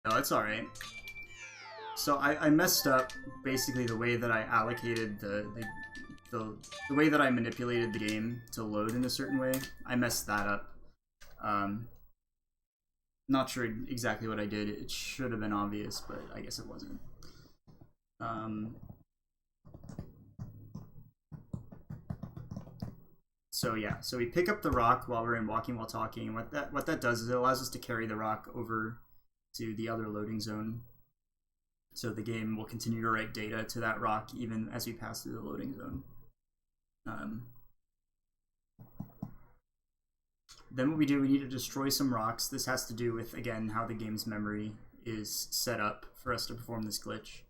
No, it's alright. So I messed up basically the way that I allocated the way that I manipulated the game to load in a certain way. I messed that up. Not sure exactly what I did. It should have been obvious, but I guess it wasn't. So yeah, so we pick up the rock while we're in Walking While Talking, and what that does is it allows us to carry the rock over to the other loading zone. So the game will continue to write data to that rock even as we pass through the loading zone. Then what we do, we need to destroy some rocks. This has to do with, again, how the game's memory is set up for us to perform this glitch.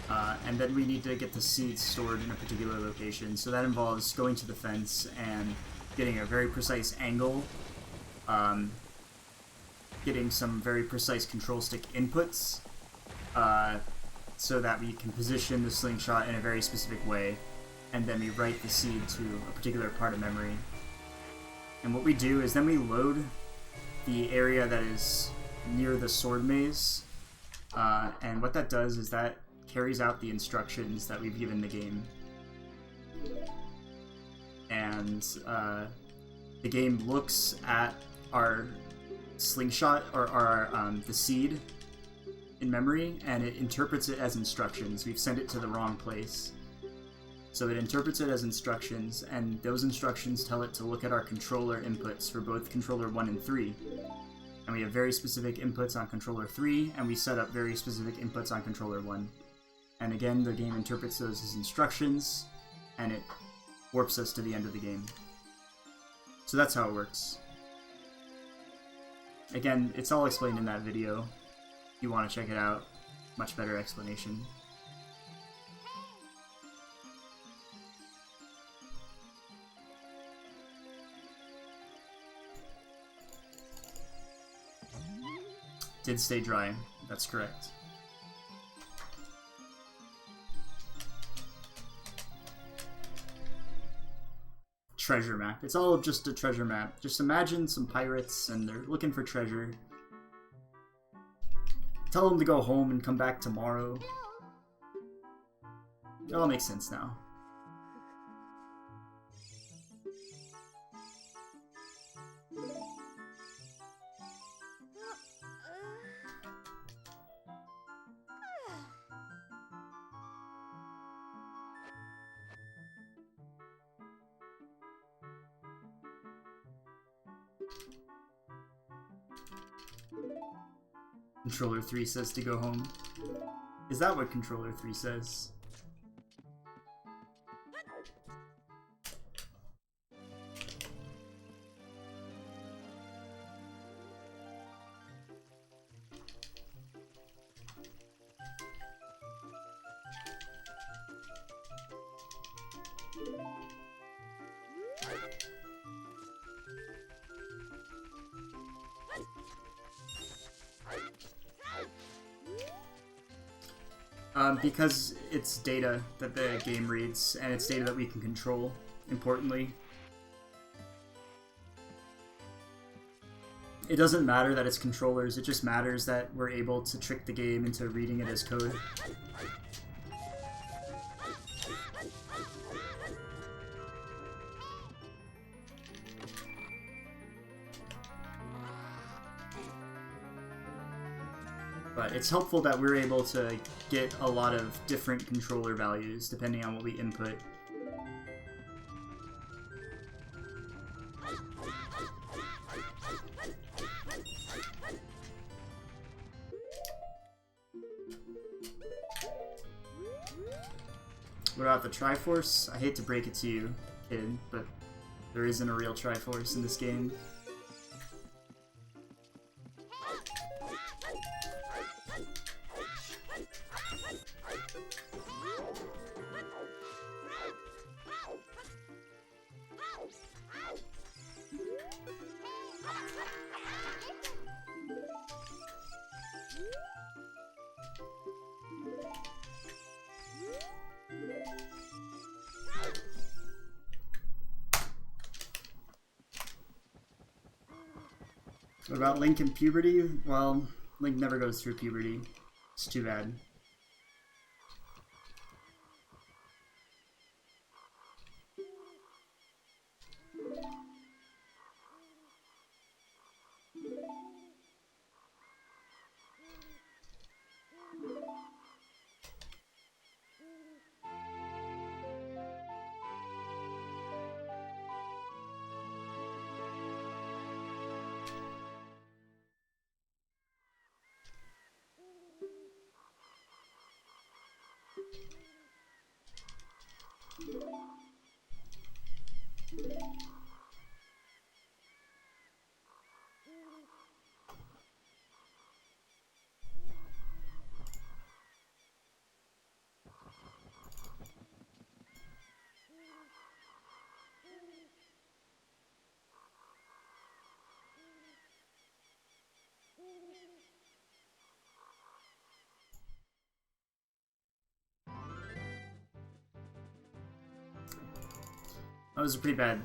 And then we need to get the seeds stored in a particular location. So that involves going to the fence and getting a very precise angle, getting some very precise control stick inputs, so that we can position the slingshot in a very specific way, and then we write the seed to a particular part of memory. And what we do is then we load the area that is near the sword maze, and what that does is that carries out the instructions that we've given the game. And the game looks at our slingshot, or the seed in memory, and it interprets it as instructions. We've sent it to the wrong place. So it interprets it as instructions, and those instructions tell it to look at our controller inputs for both controller 1 and 3. And we have very specific inputs on controller 3, and we set up very specific inputs on controller 1. And again, the game interprets those as instructions, and it warps us to the end of the game. So that's how it works. Again, it's all explained in that video. If you want to check it out, much better explanation. Did stay dry, that's correct. Treasure map. It's all just a treasure map. Just imagine some pirates and they're looking for treasure. Tell them to go home and come back tomorrow. It all makes sense now. Controller 3 says to go home. Is that what Controller 3 says? Because it's data that the game reads, and it's data that we can control, importantly. It doesn't matter that it's controllers, it just matters that we're able to trick the game into reading it as code. But it's helpful that we're able to get a lot of different controller values depending on what we input. What about the Triforce? I hate to break it to you, kid, but there isn't a real Triforce in this game. What about Link in puberty? Well, Link never goes through puberty. It's too bad. That was a pretty bad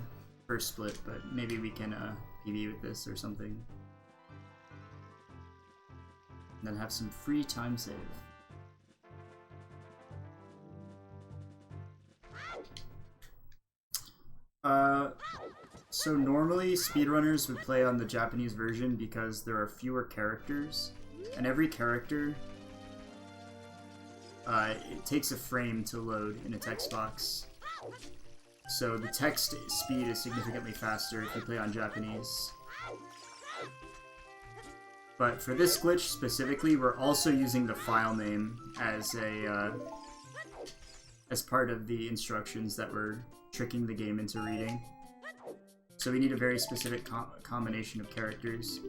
first split, but maybe we can PB with this or something. And then have some free time save. So normally speedrunners would play on the Japanese version because there are fewer characters, and every character it takes a frame to load in a text box. So the text speed is significantly faster if you play on Japanese. But for this glitch specifically, we're also using the file name as a as part of the instructions that we're tricking the game into reading. So we need a very specific combination of characters.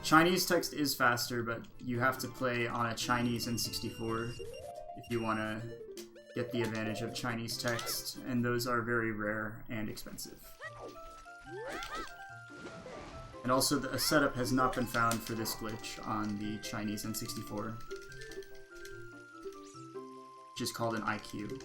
Chinese text is faster, but you have to play on a Chinese N64 if you want to get the advantage of Chinese text, and those are very rare and expensive. And also, a setup has not been found for this glitch on the Chinese N64, which is called an IQ.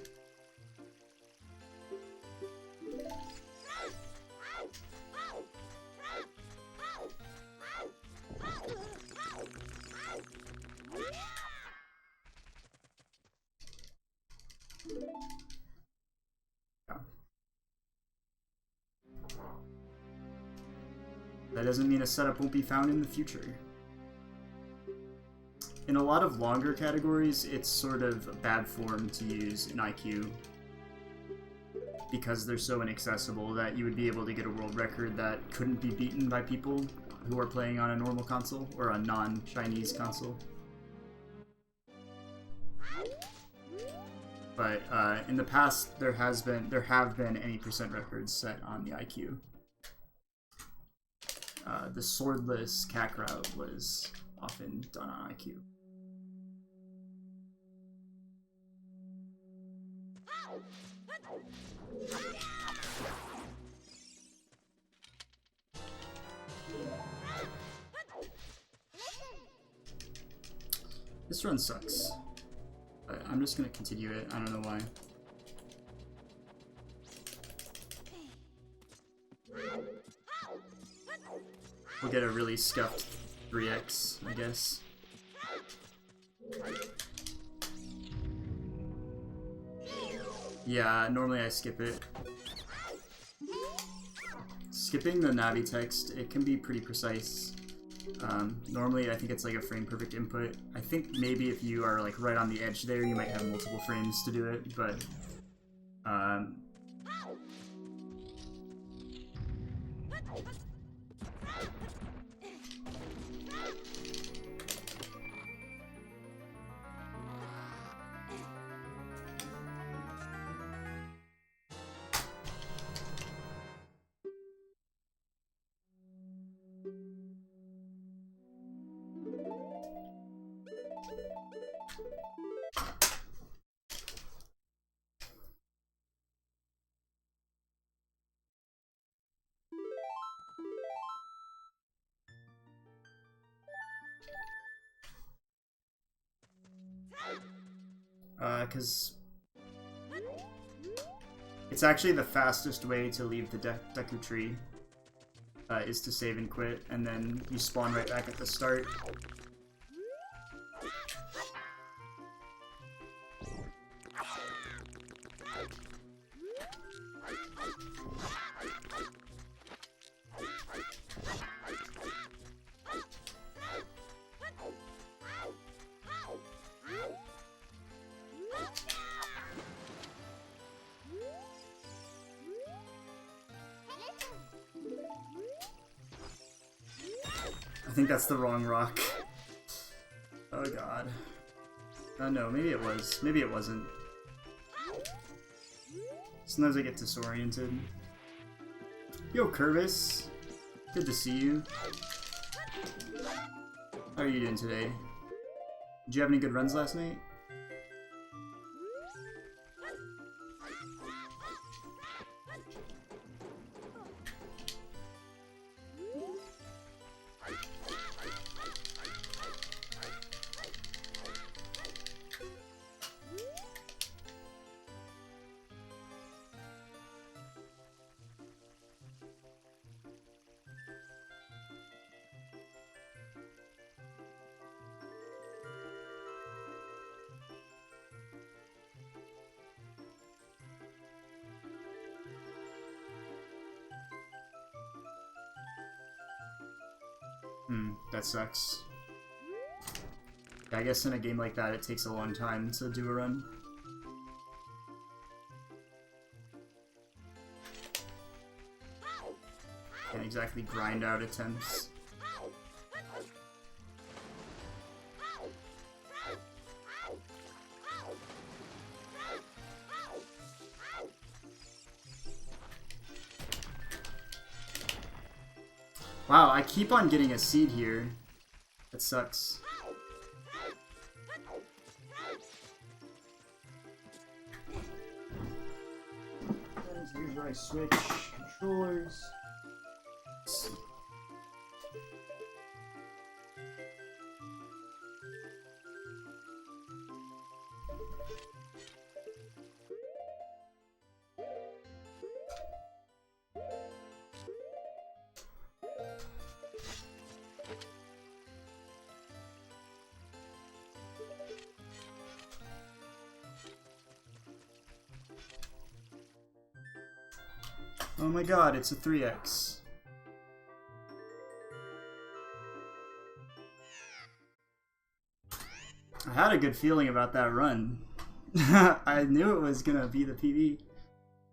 That doesn't mean a setup won't be found in the future. In a lot of longer categories, it's sort of a bad form to use an IQ because they're so inaccessible that you would be able to get a world record that couldn't be beaten by people who are playing on a normal console or a non-Chinese console. But in the past, there have been any percent records set on the IQ. The swordless cack route was often done on IQ. This run sucks, but I'm just gonna continue it. I don't know why. We'll get a really scuffed 3x, I guess. Yeah, normally I skip it. Skipping the Navi text, it can be pretty precise. Normally I think it's like a frame perfect input. I think maybe if you are like right on the edge there, you might have multiple frames to do it, but because it's actually the fastest way to leave the Deku tree. is to save and quit, and then you spawn right back at the start. I think that's the wrong rock. Oh god. Oh no, maybe it was. Maybe it wasn't. Sometimes I get disoriented. Yo, Curvis. Good to see you. How are you doing today? Did you have any good runs last night? That sucks. I guess in a game like that it takes a long time to do a run. Can't exactly grind out attempts. Wow, I keep on getting a seed here. That sucks. Here's where I switch controllers. Oh my god, it's a 3x. I had a good feeling about that run. I knew it was gonna be the PB.